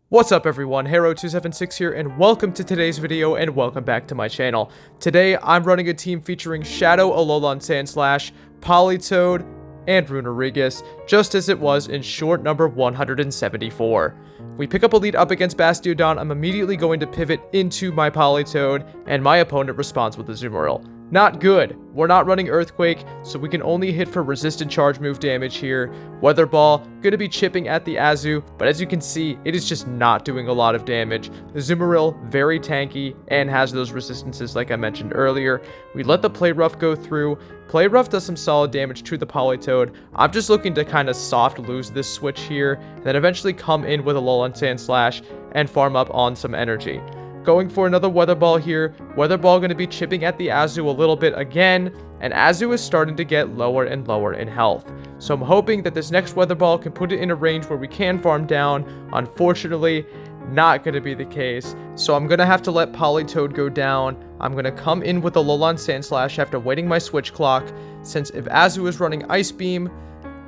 What's up everyone, Hero276 here, and welcome to today's video, and welcome back to my channel. Today, I'm running a team featuring Shadow, ALOLAN, SANDSLASH, Politoed, and Runerigus, just as it was in short number 174. We pick up a lead up against Bastiodon. I'm immediately going to pivot into my Politoed, and my opponent responds with a Azumarill. Not good. We're not running Earthquake, so we can only hit for resistant charge move damage here. Weather Ball, going to be chipping at the Azu, but as you can see, it is just not doing a lot of damage. The Azumarill, very tanky, and has those resistances like I mentioned earlier. We let the Play Rough go through. Play Rough does some solid damage to the Politoed. I'm just looking to kind of soft lose this switch here, and then eventually come in with ALOLAN, SANDSLASH, and farm up on some energy. Going for another Weather Ball here. Weather Ball going to be chipping at the Azu a little bit again, and Azu is starting to get lower and lower in health. So I'm hoping that this next Weather Ball can put it in a range where we can farm down. Unfortunately, not going to be the case. So I'm going to have to let Politoed go down. I'm going to come in with ALOLAN, SANDSLASH after waiting my switch clock, since if Azu is running Ice Beam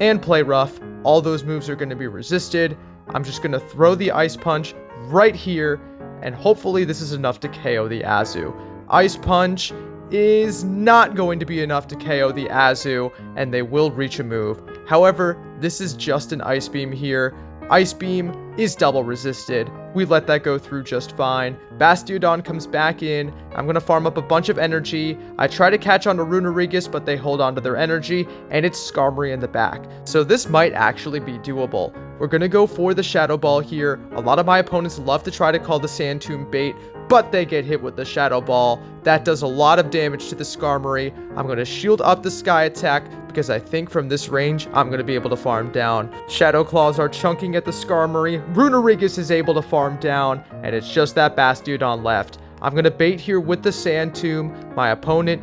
and Play Rough, all those moves are going to be resisted. I'm just going to throw the Ice Punch right here, and hopefully this is enough to KO the Azu. Ice Punch is not going to be enough to KO the Azu, and they will reach a move. However, this is just an Ice Beam here. Ice Beam is double resisted. We let that go through just fine. Bastiodon comes back in. I'm going to farm up a bunch of energy. I try to catch on to Runerigus, but they hold on to their energy, and it's Skarmory in the back. So this might actually be doable. We're going to go for the Shadow Ball here. A lot of my opponents love to try to call the Sand Tomb bait, but they get hit with the Shadow Ball. That does a lot of damage to the Skarmory. I'm going to shield up the Sky Attack because I think from this range, I'm going to be able to farm down. Shadow Claws are chunking at the Skarmory. Runerigus is able to farm down, and it's just that Bastiodon left. I'm going to bait here with the Sand Tomb. My opponent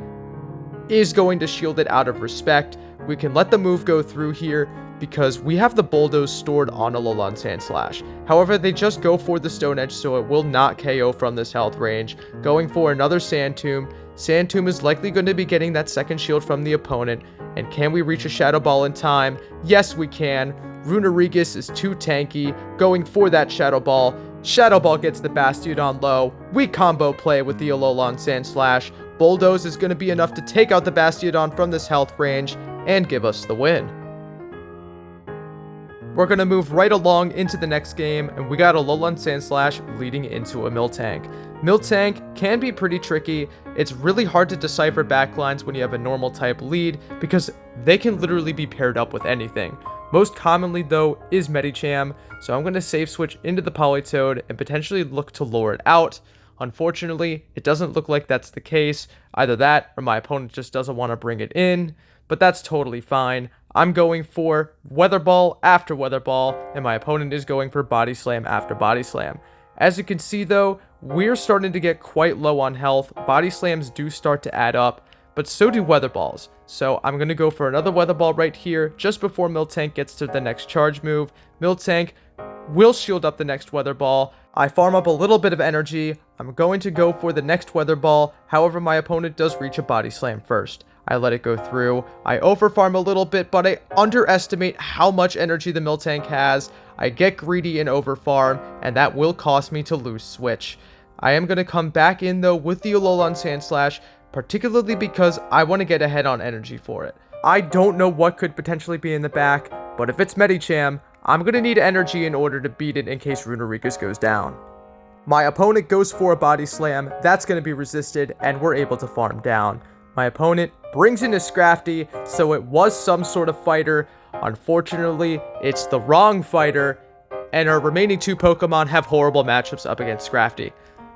is going to shield it out of respect. We can let the move go through here because we have the Bulldoze stored on ALOLAN, SANDSLASH. However, they just go for the Stone Edge, so it will not KO from this health range. Going for another Sand Tomb. Sand Tomb is likely going to be getting that second shield from the opponent. And can we reach a Shadow Ball in time? Yes, we can. Runerigus is too tanky. Going for that Shadow Ball. Shadow Ball gets the Bastiodon low. We combo play with the ALOLAN, SANDSLASH. Bulldoze is going to be enough to take out the Bastiodon from this health range and give us the win. We're going to move right along into the next game, and we got ALOLAN, SANDSLASH leading into a Miltank. Miltank can be pretty tricky. It's really hard to decipher backlines when you have a normal type lead because they can literally be paired up with anything. Most commonly though is Medicham, so I'm going to safe switch into the Politoed and potentially look to lure it out. Unfortunately, it doesn't look like that's the case. Either that or my opponent just doesn't want to bring it in, but that's totally fine. I'm going for Weather Ball after Weather Ball, and my opponent is going for Body Slam after Body Slam. As you can see though, we're starting to get quite low on health. Body Slams do start to add up, but so do Weather Balls. So I'm going to go for another Weather Ball right here, just before Miltank gets to the next charge move. Miltank will shield up the next Weather Ball. I farm up a little bit of energy. I'm going to go for the next Weather Ball. However, my opponent does reach a Body Slam first. I let it go through. I overfarm a little bit, but I underestimate how much energy the Miltank has. I get greedy and overfarm, and that will cost me to lose switch. I am going to come back in though with the ALOLAN, SANDSLASH, particularly because I want to get ahead on energy for it. I don't know what could potentially be in the back, but if it's Medicham, I'm going to need energy in order to beat it in case Runerigus goes down. My opponent goes for a Body Slam. That's going to be resisted, and we're able to farm down. My opponent brings in a Scrafty, so it was some sort of fighter. Unfortunately, it's the wrong fighter, and our remaining two Pokemon have horrible matchups up against Scrafty.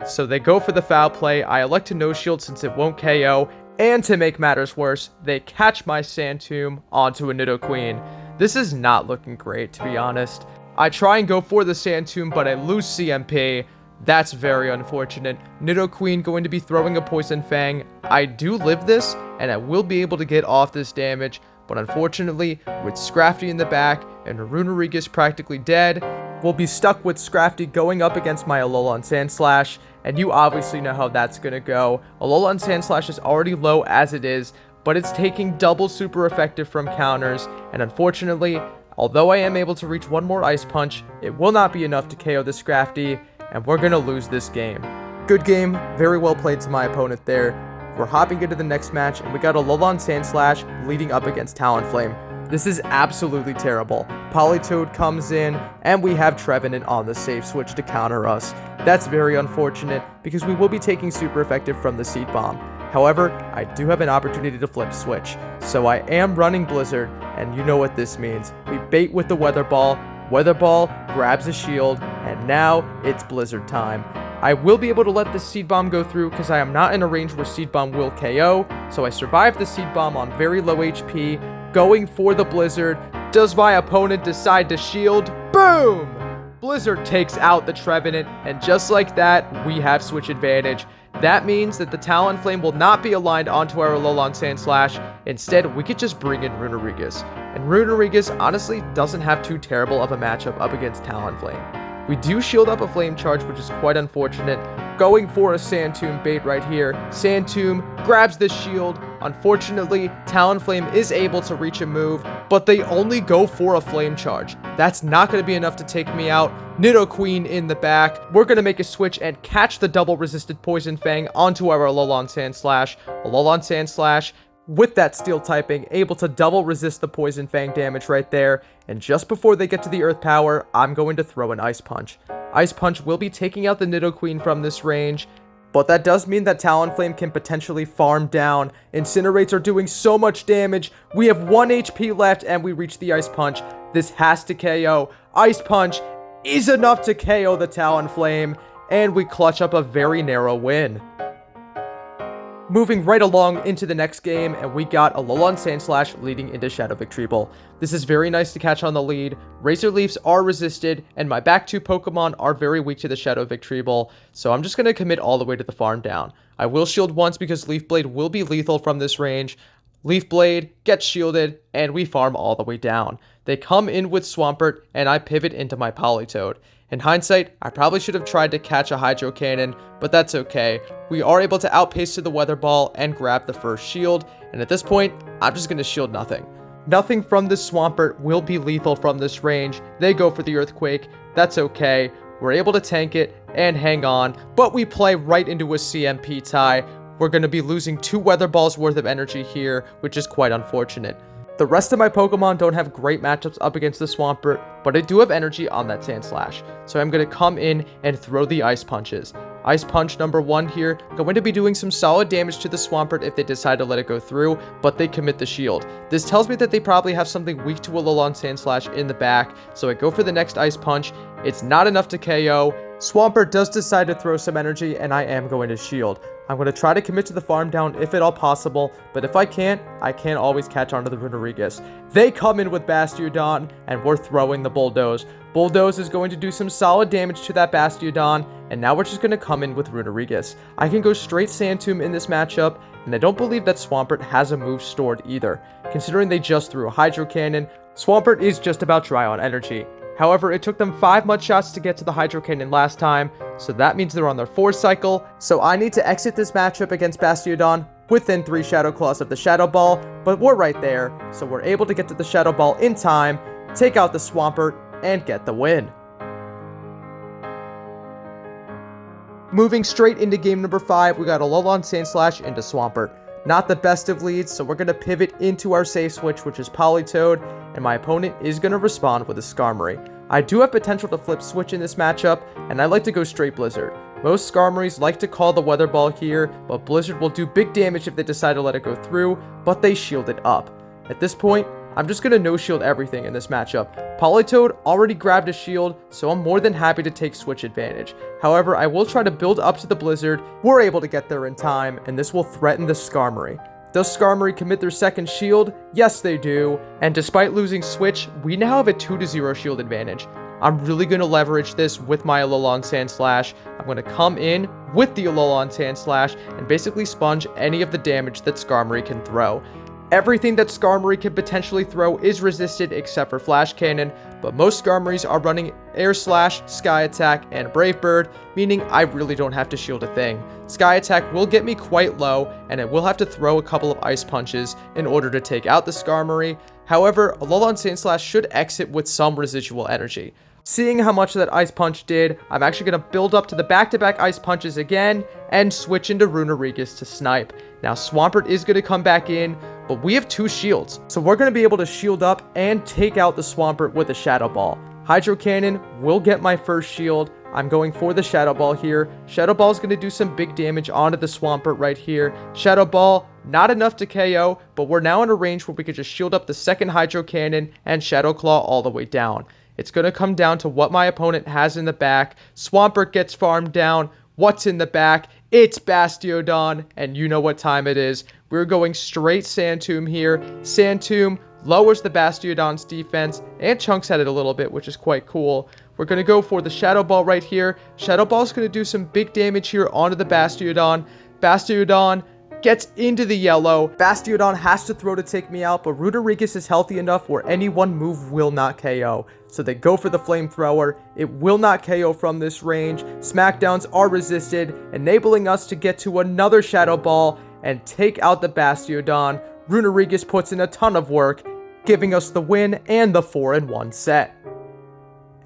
So they go for the foul play. I elect to no shield since it won't KO, and to make matters worse, they catch my Sand Tomb onto a Nidoqueen. This is not looking great, to be honest. I try and go for the Sand Tomb, but I lose CMP. That's very unfortunate. Nidoqueen going to be throwing a Poison Fang. I do live this, and I will be able to get off this damage, but unfortunately, with Scrafty in the back and Runerigus practically dead, we'll be stuck with Scrafty going up against my ALOLAN, SANDSLASH, and you obviously know how that's going to go. ALOLAN, SANDSLASH is already low as it is, but it's taking double super effective from counters, and unfortunately, Although I am able to reach one more Ice Punch, it will not be enough to KO the Scrafty, and we're gonna lose this game. Good game, very well played to my opponent there. We're hopping into the next match, and we got ALOLAN SANDSLASH leading up against Talonflame. This is absolutely terrible. Politoed comes in, and we have Trevenant on the safe switch to counter us. That's very unfortunate, because we will be taking super effective from the Seed Bomb. However, I do have an opportunity to flip switch, so I am running Blizzard, and you know what this means. We bait with the Weather Ball grabs a shield, and now it's Blizzard time. I will be able to let the Seed Bomb go through because I am not in a range where Seed Bomb will KO, so I survived the Seed Bomb on very low HP, going for the Blizzard. Does my opponent decide to shield? Boom! Blizzard takes out the Trevenant, and just like that, we have switch advantage. That means that the Talonflame will not be aligned onto our ALOLAN SANDSLASH. Instead, we could just bring in Runerigus. And Runerigus honestly doesn't have too terrible of a matchup up against Talonflame. We do shield up a Flame Charge, which is quite unfortunate. Going for a Sand Tomb bait right here. Sand Tomb grabs the shield. Unfortunately, Talonflame is able to reach a move, but they only go for a Flame Charge. That's not going to be enough to take me out. Nidoqueen in the back. We're going to make a switch and catch the double resisted Poison Fang onto our ALOLAN SANDSLASH. ALOLAN SANDSLASH, with that steel typing, able to double resist the Poison Fang damage right there. And just before they get to the Earth Power, I'm going to throw an Ice Punch. Ice Punch will be taking out the Nidoqueen from this range, but that does mean that Talonflame can potentially farm down. Incinerates are doing so much damage. We have 1 HP left and we reach the Ice Punch. This has to KO. Ice Punch is enough to KO the Talonflame, and we clutch up a very narrow win. Moving right along into the next game, and we got ALOLAN SANDSLASH leading into Shadow Victreebel. This is very nice to catch on the lead. Razor Leafs are resisted, and my back two Pokemon are very weak to the Shadow Victreebel, so I'm just going to commit all the way to the farm down. I will shield once because Leaf Blade will be lethal from this range. Leaf Blade gets shielded, and we farm all the way down. They come in with Swampert, and I pivot into my Politoed. In hindsight, I probably should have tried to catch a Hydro Cannon, but that's okay. We are able to outpace to the Weather Ball and grab the first shield, and at this point, I'm just going to shield nothing. Nothing from this Swampert will be lethal from this range. They go for the Earthquake. That's okay. We're able to tank it and hang on, but we play right into a CMP tie. We're going to be losing 2 Weather Balls worth of energy here, which is quite unfortunate. The rest of my Pokemon don't have great matchups up against the Swampert, but I do have energy on that Sandslash, so I'm going to come in and throw the Ice Punches. Ice Punch number 1 here, going to be doing some solid damage to the Swampert if they decide to let it go through, but they commit the shield. This tells me that they probably have something weak to ALOLAN SANDSLASH in the back, so I go for the next Ice Punch. It's not enough to KO. Swampert does decide to throw some energy, and I am going to shield. I'm going to try to commit to the farm down if at all possible, but if I can't always catch onto the Runerigus. They come in with Bastiodon, and we're throwing the Bulldoze. Bulldoze is going to do some solid damage to that Bastiodon, and now we're just going to come in with Runerigus. I can go straight Sand Tomb in this matchup, and I don't believe that Swampert has a move stored either. Considering they just threw a Hydro Cannon, Swampert is just about dry on energy. However, it took them 5 mud shots to get to the Hydro Cannon last time, so that means they're on their 4th cycle. So I need to exit this matchup against Bastiodon within 3 Shadow Claws of the Shadow Ball, but we're right there, so we're able to get to the Shadow Ball in time, take out the Swampert, and get the win. Moving straight into game number 5, we got ALOLAN SANDSLASH into Swampert. Not the best of leads, so we're going to pivot into our safe switch, which is Politoed, and my opponent is going to respond with a Skarmory. I do have potential to flip switch in this matchup, and I like to go straight Blizzard. Most Skarmories like to call the Weather Ball here, but Blizzard will do big damage if they decide to let it go through, but they shield it up. At this point, I'm just going to no-shield everything in this matchup. Politoed already grabbed a shield, so I'm more than happy to take switch advantage. However, I will try to build up to the Blizzard. We're able to get there in time, and this will threaten the Skarmory. Does Skarmory commit their second shield? Yes, they do. And despite losing switch, we now have a 2-0 shield advantage. I'm really going to leverage this with my ALOLAN SANDSLASH. I'm going to come in with the ALOLAN SANDSLASH and basically sponge any of the damage that Skarmory can throw. Everything that Skarmory can potentially throw is resisted except for Flash Cannon, but most Skarmories are running Air Slash, Sky Attack, and Brave Bird, meaning I really don't have to shield a thing. Sky Attack will get me quite low, and I will have to throw a couple of Ice Punches in order to take out the Skarmory. However, ALOLAN SANDSLASH should exit with some residual energy. Seeing how much that Ice Punch did, I'm actually going to build up to the back-to-back Ice Punches again and switch into Runerigus to snipe. Now, Swampert is going to come back in, but we have 2 shields, so we're going to be able to shield up and take out the Swampert with a Shadow Ball. Hydro Cannon will get my first shield. I'm going for the Shadow Ball here. Shadow Ball is going to do some big damage onto the Swampert right here. Shadow Ball, not enough to KO, but we're now in a range where we could just shield up the second Hydro Cannon and Shadow Claw all the way down. It's going to come down to what my opponent has in the back. Swampert gets farmed down. What's in the back? It's Bastiodon, and you know what time it is. We're going straight Sand Tomb here. Sand Tomb lowers the Bastiodon's defense and chunks at it a little bit, which is quite cool. We're going to go for the Shadow Ball right here. Shadow Ball is going to do some big damage here onto the Bastiodon. Bastiodon gets into the yellow. Bastiodon has to throw to take me out, but Runerigus is healthy enough where any one move will not KO. So they go for the Flamethrower. It will not KO from this range. Smackdowns are resisted, enabling us to get to another Shadow Ball and take out the Bastiodon. Runerigus puts in a ton of work, giving us the win and the 4-1 set.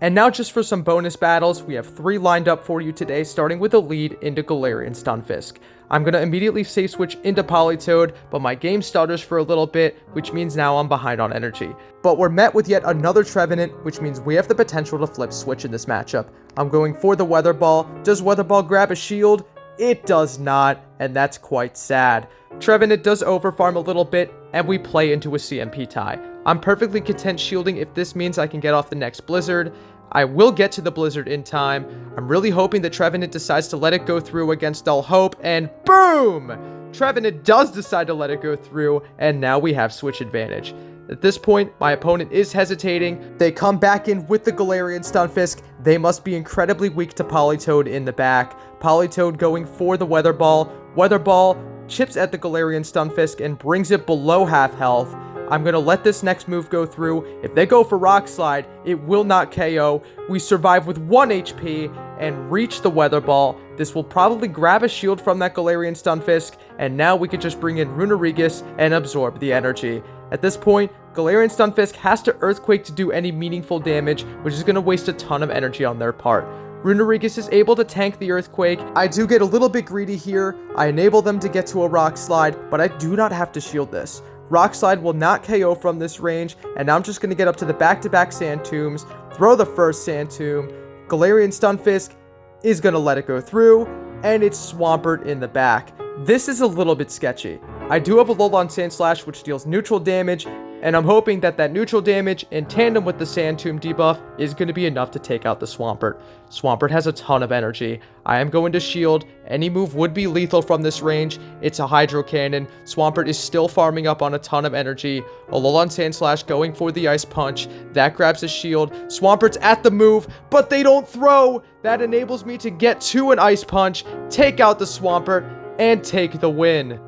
And now just for some bonus battles, we have 3 lined up for you today, starting with a lead into Galarian Stunfisk. I'm going to immediately safe switch into Politoed, but my game stutters for a little bit, which means now I'm behind on energy. But we're met with yet another Trevenant, which means we have the potential to flip switch in this matchup. I'm going for the Weather Ball. Does Weather Ball grab a shield? It does not, and that's quite sad. Trevenant does overfarm a little bit, and we play into a CMP tie. I'm perfectly content shielding if this means I can get off the next Blizzard. I will get to the Blizzard in time. I'm really hoping that Trevenant decides to let it go through against all hope, and boom! Trevenant does decide to let it go through, and now we have switch advantage. At this point, my opponent is hesitating. They come back in with the Galarian Stunfisk. They must be incredibly weak to Politoed in the back. Politoed going for the Weather Ball. Weather Ball chips at the Galarian Stunfisk and brings it below half health. I'm going to let this next move go through. If they go for Rock Slide, it will not KO. We survive with 1 HP and reach the Weather Ball. This will probably grab a shield from that Galarian Stunfisk, and now we could just bring in Runerigus and absorb the energy. At this point, Galarian Stunfisk has to Earthquake to do any meaningful damage, which is going to waste a ton of energy on their part. Runerigus is able to tank the Earthquake. I do get a little bit greedy here. I enable them to get to a Rock Slide, but I do not have to shield this. Rock Slide will not KO from this range, and now I'm just going to get up to the back-to-back Sand Tombs, throw the first Sand Tomb. Galarian Stunfisk is going to let it go through, and it's Swampert in the back. This is a little bit sketchy. I do have a ALOLAN SANDSLASH, which deals neutral damage, and I'm hoping that that neutral damage in tandem with the Sand Tomb debuff is going to be enough to take out the Swampert. Swampert has a ton of energy. I am going to shield. Any move would be lethal from this range. It's a Hydro Cannon. Swampert is still farming up on a ton of energy. ALOLAN SANDSLASH going for the Ice Punch. That grabs a shield. Swampert's at the move, but they don't throw. That enables me to get to an Ice Punch, take out the Swampert, and take the win.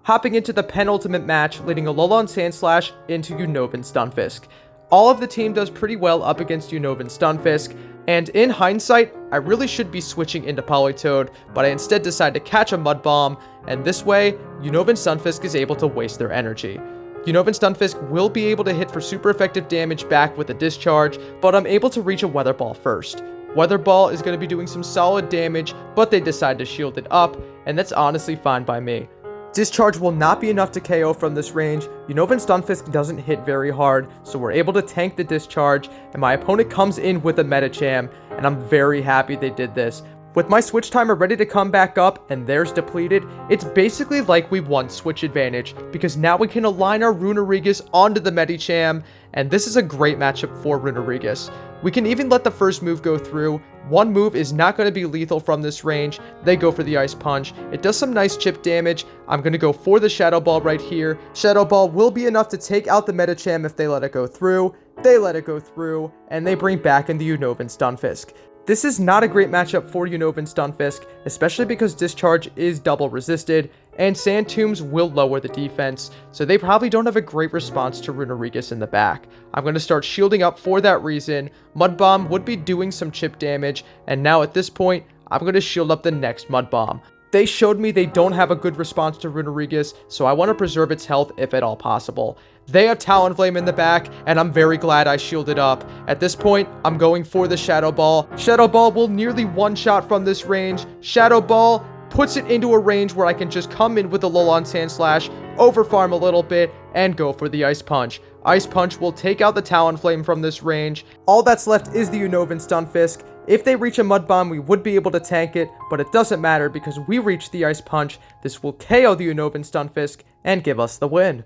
Hopping into the penultimate match, leading ALOLAN SANDSLASH into Unnovan Stunfisk. All of the team does pretty well up against Unnovan Stunfisk, and in hindsight, I really should be switching into Politoed, but I instead decide to catch a Mud Bomb, and this way, Unnovan Stunfisk is able to waste their energy. Unnovan Stunfisk will be able to hit for super effective damage back with a Discharge, but I'm able to reach a Weather Ball first. Weather Ball is going to be doing some solid damage, but they decide to shield it up, and that's honestly fine by me. Discharge will not be enough to KO from this range. Unnovan Stunfisk doesn't hit very hard, so we're able to tank the Discharge, and my opponent comes in with a Medicham, and I'm very happy they did this. With my switch timer ready to come back up and theirs depleted, it's basically like we won switch advantage, because now we can align our Runerigus onto the Medicham, and this is a great matchup for Runerigus. We can even let the first move go through. One move is not going to be lethal from this range. They go for the Ice Punch. It does some nice chip damage. I'm going to go for the Shadow Ball right here. Shadow Ball will be enough to take out the Medicham if they let it go through. They let it go through, and they bring back in the Unnovan Stunfisk. This is not a great matchup for Unnovan Stunfisk, especially because Discharge is double resisted, and Sand Tombs will lower the defense, so they probably don't have a great response to Runerigus in the back. I'm going to start shielding up for that reason. Mud Bomb would be doing some chip damage, and now at this point, I'm going to shield up the next Mud Bomb. They showed me they don't have a good response to Runerigus, so I want to preserve its health if at all possible. They have Talonflame in the back, and I'm very glad I shielded up. At this point, I'm going for the Shadow Ball. Shadow Ball will nearly one-shot from this range. Shadow Ball puts it into a range where I can just come in with the ALOLAN Sandslash, overfarm a little bit, and go for the Ice Punch. Ice Punch will take out the Talonflame from this range. All that's left is the Unova Stunfisk. If they reach a Mud Bomb, we would be able to tank it, but it doesn't matter because we reach the Ice Punch. This will KO the Unova Stunfisk and give us the win.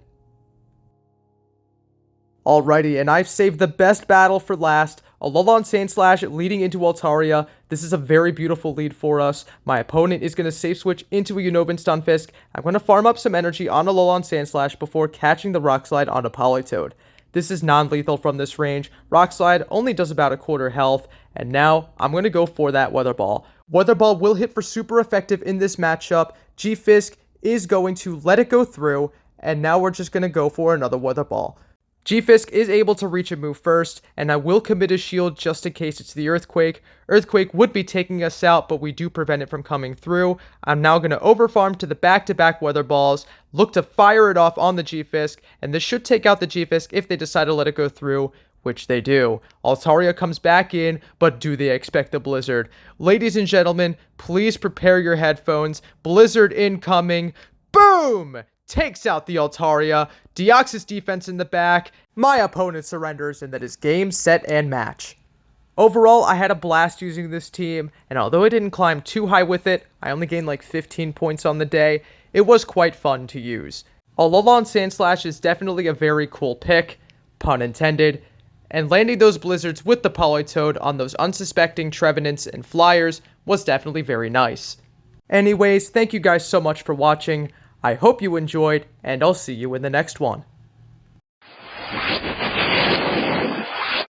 Alrighty, and I've saved the best battle for last. ALOLAN Sandslash leading into Altaria. This is a very beautiful lead for us. My opponent is going to safe switch into a Unova Stunfisk. I'm going to farm up some energy on ALOLAN Sandslash before catching the Rock Slide on a Politoed. This is non-lethal from this range. Rock Slide only does about a quarter health. And now, I'm going to go for that Weather Ball. Weather Ball will hit for super effective in this matchup. G-Fisk is going to let it go through. And now we're just going to go for another Weather Ball. G-Fisk is able to reach a move first, and I will commit a shield just in case it's the Earthquake. Earthquake would be taking us out, but we do prevent it from coming through. I'm now going to overfarm to the back-to-back Weather Balls, look to fire it off on the G-Fisk, and this should take out the G-Fisk if they decide to let it go through, which they do. Altaria comes back in, but do they expect the Blizzard? Ladies and gentlemen, please prepare your headphones. Blizzard incoming. Boom! Takes out the Altaria. Deoxys defense in the back. My opponent surrenders, and that is game, set, and match. Overall, I had a blast using this team, and although I didn't climb too high with it, I only gained like 15 points on the day, it was quite fun to use. ALOLAN Sandslash is definitely a very cool pick, pun intended, and landing those Blizzards with the Politoed on those unsuspecting Trevenants and Flyers was definitely very nice. Anyways, thank you guys so much for watching. I hope you enjoyed, and I'll see you in the next one.